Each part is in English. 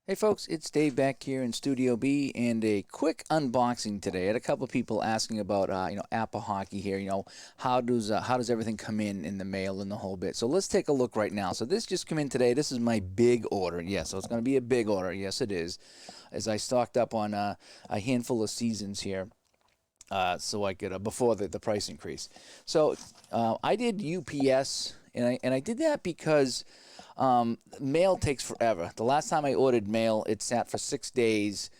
Hey folks, it's Dave back here in Studio B, and a quick unboxing today. I had a couple of people asking about, APBA Hockey here. How does everything come in the mail and the whole bit. So let's take a look right now. So this just came in today. This is my big order. Yes, so it's going to be a big order. Yes, it is. As I stocked up on a handful of seasons here. So I could before the price increase. So I did UPS, and I did that because mail takes forever. The last time I ordered mail, it sat for 6 days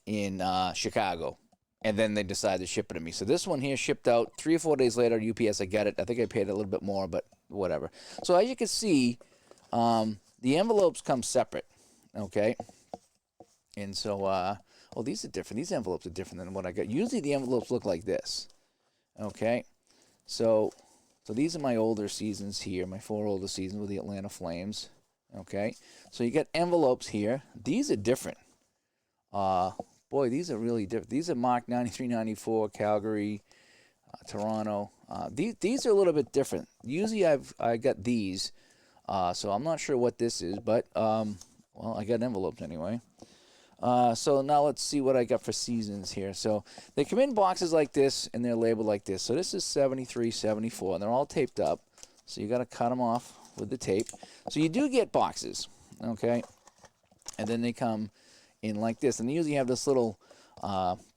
in Chicago, and then they decided to ship it to me. So this one here shipped out 3 or 4 days later. UPS, I got it. I think I paid a little bit more, but whatever. So as you can see, the envelopes come separate. Okay. And so, these are different. These envelopes are different than what I got. Usually the envelopes look like this. Okay. So these are my older seasons here, my 4 older seasons with the Atlanta Flames. Okay. So you got envelopes here. These are different. Boy, these are really different. These are marked 93, 94, Calgary, Toronto. These are a little bit different. Usually I got these. So I'm not sure what this is, but, I got envelopes anyway. So now let's see what I got for seasons here. So they come in boxes like this, and they're labeled like this. So this is 73, 74, and they're all taped up. So you got to cut them off with the tape. So you do get boxes, okay? And then they come in like this. And they usually have this little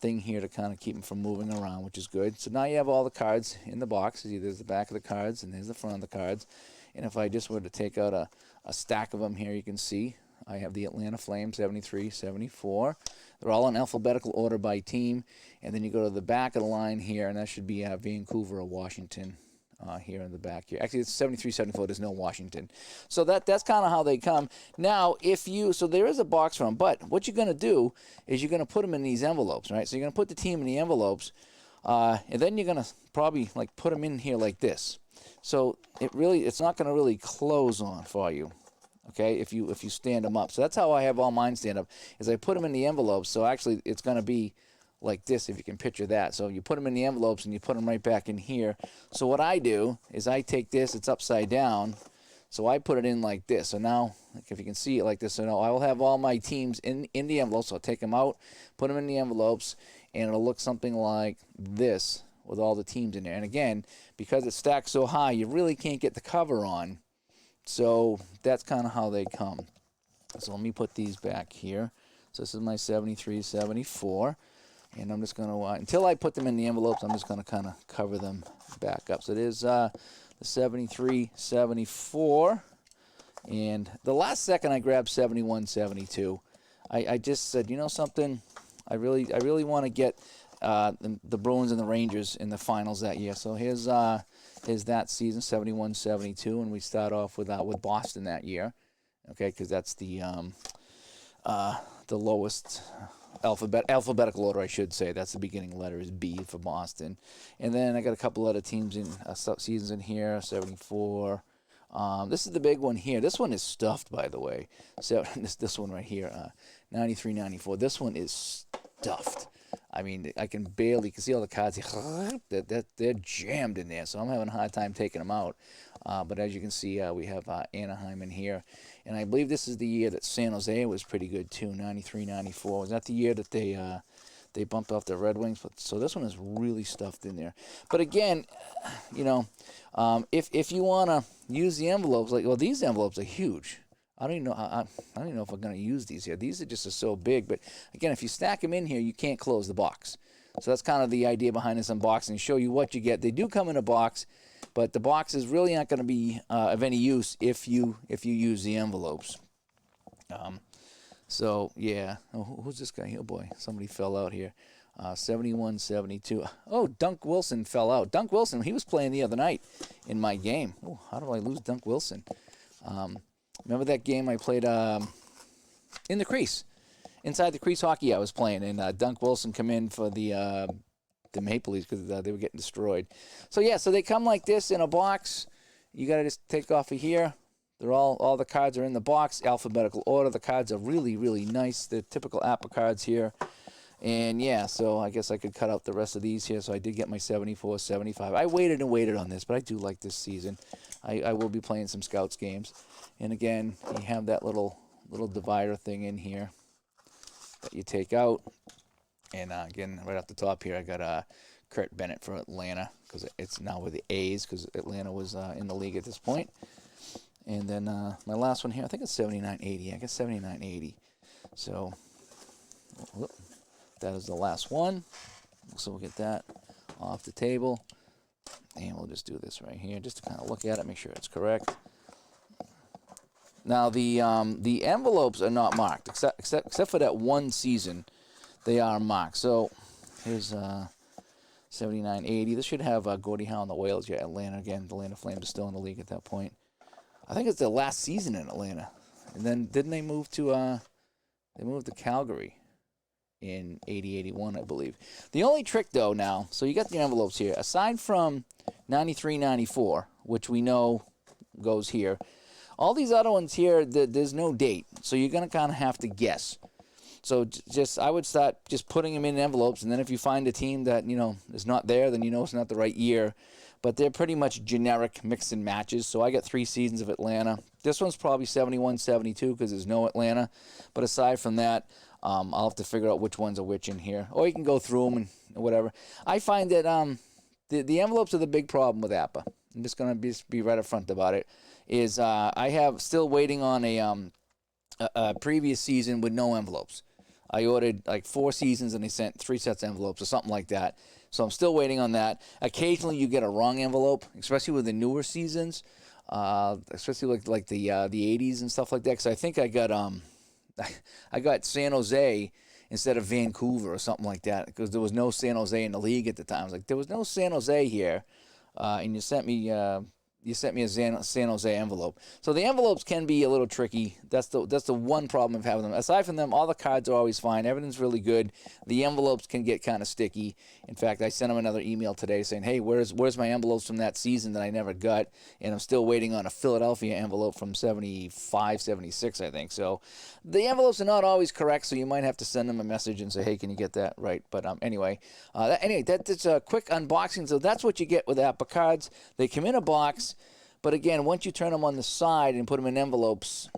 thing here to kind of keep them from moving around, which is good. So now you have all the cards in the box. There's the back of the cards, and there's the front of the cards. And if I just were to take out a stack of them here, you can see I have the Atlanta Flames, 73, 74. They're all in alphabetical order by team. And then you go to the back of the line here, and that should be Vancouver or Washington here in the back here. Actually, it's 73, 74. There's no Washington. So that's kind of how they come. Now, so there is a box for them, but what you're going to do is you're going to put them in these envelopes, right? So you're going to put the team in the envelopes, and then you're going to probably put them in here like this. So it's not going to really close on for you. Okay, if you stand them up. So that's how I have all mine stand up, is I put them in the envelopes. So actually it's going to be like this, if you can picture that. So you put them in the envelopes and you put them right back in here. So what I do is I take this, it's upside down, so I put it in like this. So now, if you can see it like this, so now I will have all my teams in the envelopes. So I'll take them out, put them in the envelopes, and it'll look something like this with all the teams in there. And again, because it's stacked so high, you really can't get the cover on. So that's kind of how they come. So let me put these back here. So this is my 73, 74. And I'm just going to, until I put them in the envelopes, I'm just going to kind of cover them back up. So there's the 73, 74. And the last second I grabbed 71, 72. I just said, you know something? I really want to get the Bruins and the Rangers in the finals that year. So here's that season, 71, 72, and we start off with Boston that year, okay, because that's the lowest alphabetical order, I should say. That's the beginning letter is B for Boston. And then I got a couple other teams in seasons in here, 74. This is the big one here. This one is stuffed, by the way. So this one right here, 93, 94. This one is stuffed. I mean, I can see all the cards. They're jammed in there, so I'm having a hard time taking them out. But as you can see, we have Anaheim in here. And I believe this is the year that San Jose was pretty good, too, 93, 94. Was that the year that they bumped off the Red Wings? So this one is really stuffed in there. But again, if you want to use the envelopes, these envelopes are huge. I don't even know if I'm going to use these here. These are just so big. But again, if you stack them in here, you can't close the box. So that's kind of the idea behind this unboxing, show you what you get. They do come in a box, but the box is really not going to be of any use if you use the envelopes. So yeah, who's this guy? Oh boy, somebody fell out here. 71, 72. Oh, Dunk Wilson fell out. Dunk Wilson, he was playing the other night in my game. Oh, how do I lose Dunk Wilson? Remember that game I played in the crease, inside the crease hockey I was playing, and Dunk Wilson come in for the Maple Leafs because they were getting destroyed. So yeah, so they come like this in a box. You got to just take off of here. They're all the cards are in the box, alphabetical order. The cards are really, really nice. They're typical APBA cards here. And yeah, so I guess I could cut out the rest of these here. So I did get my 74, 75. I waited and waited on this, but I do like this season. I will be playing some Scouts games. And again, you have that little divider thing in here. that you take out. And again, right off the top here, I got Kurt Bennett for Atlanta because it's now with the A's because Atlanta was in the league at this point. And then my last one here, I think it's 79.80. I guess 79.80. So that is the last one. So we'll get that off the table. And we'll just do this right here just to kind of look at it, make sure it's correct. Now, the envelopes are not marked, except for that one season. They are marked. So here's 79.80. This should have Gordie Howe and the Whales. Yeah, Atlanta again. The Atlanta Flames are still in the league at that point. I think it's their last season in Atlanta. And then didn't they move to Calgary in 80-81, I believe. The only trick, though, now, so you got the envelopes here. Aside from 93-94, which we know goes here, all these other ones here, there's no date. So you're going to kind of have to guess. So I would start just putting them in envelopes, and then if you find a team that, is not there, then you know it's not the right year. But they're pretty much generic mix and matches. So I got 3 seasons of Atlanta. This one's probably 71-72 because there's no Atlanta. But aside from that, I'll have to figure out which ones are which in here. Or you can go through them and whatever. I find that the envelopes are the big problem with APBA. I'm just going to be right up front about it. Is I have still waiting on a previous season with no envelopes. I ordered like 4 seasons and they sent 3 sets of envelopes or something like that. So I'm still waiting on that. Occasionally you get a wrong envelope, especially with the newer seasons, especially like the 80s and stuff like that. Because I think I got San Jose instead of Vancouver or something like that because there was no San Jose in the league at the time. I was like, there was no San Jose here, and you sent me a San Jose envelope. So the envelopes can be a little tricky. That's the one problem I've had with them. Aside from them, all the cards are always fine. Everything's really good. The envelopes can get kind of sticky. In fact, I sent them another email today saying, hey, where's my envelopes from that season that I never got? And I'm still waiting on a Philadelphia envelope from 75, 76, I think. So the envelopes are not always correct, so you might have to send them a message and say, hey, can you get that right? But anyway, that's a quick unboxing. So that's what you get with APBA cards. They come in a box. But again, once you turn them on the side and put them in envelopes,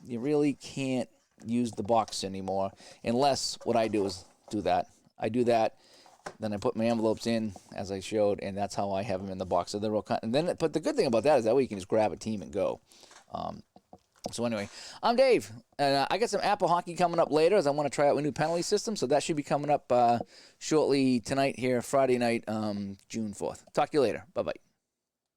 you really can't use the box anymore unless what I do is do that. I do that, then I put my envelopes in as I showed, and that's how I have them in the box. So they're all but the good thing about that is that way you can just grab a team and go. So anyway, I'm Dave, and I got some APBA Hockey coming up later as I want to try out a new penalty system. So that should be coming up shortly tonight here, Friday night, June 4th. Talk to you later. Bye-bye.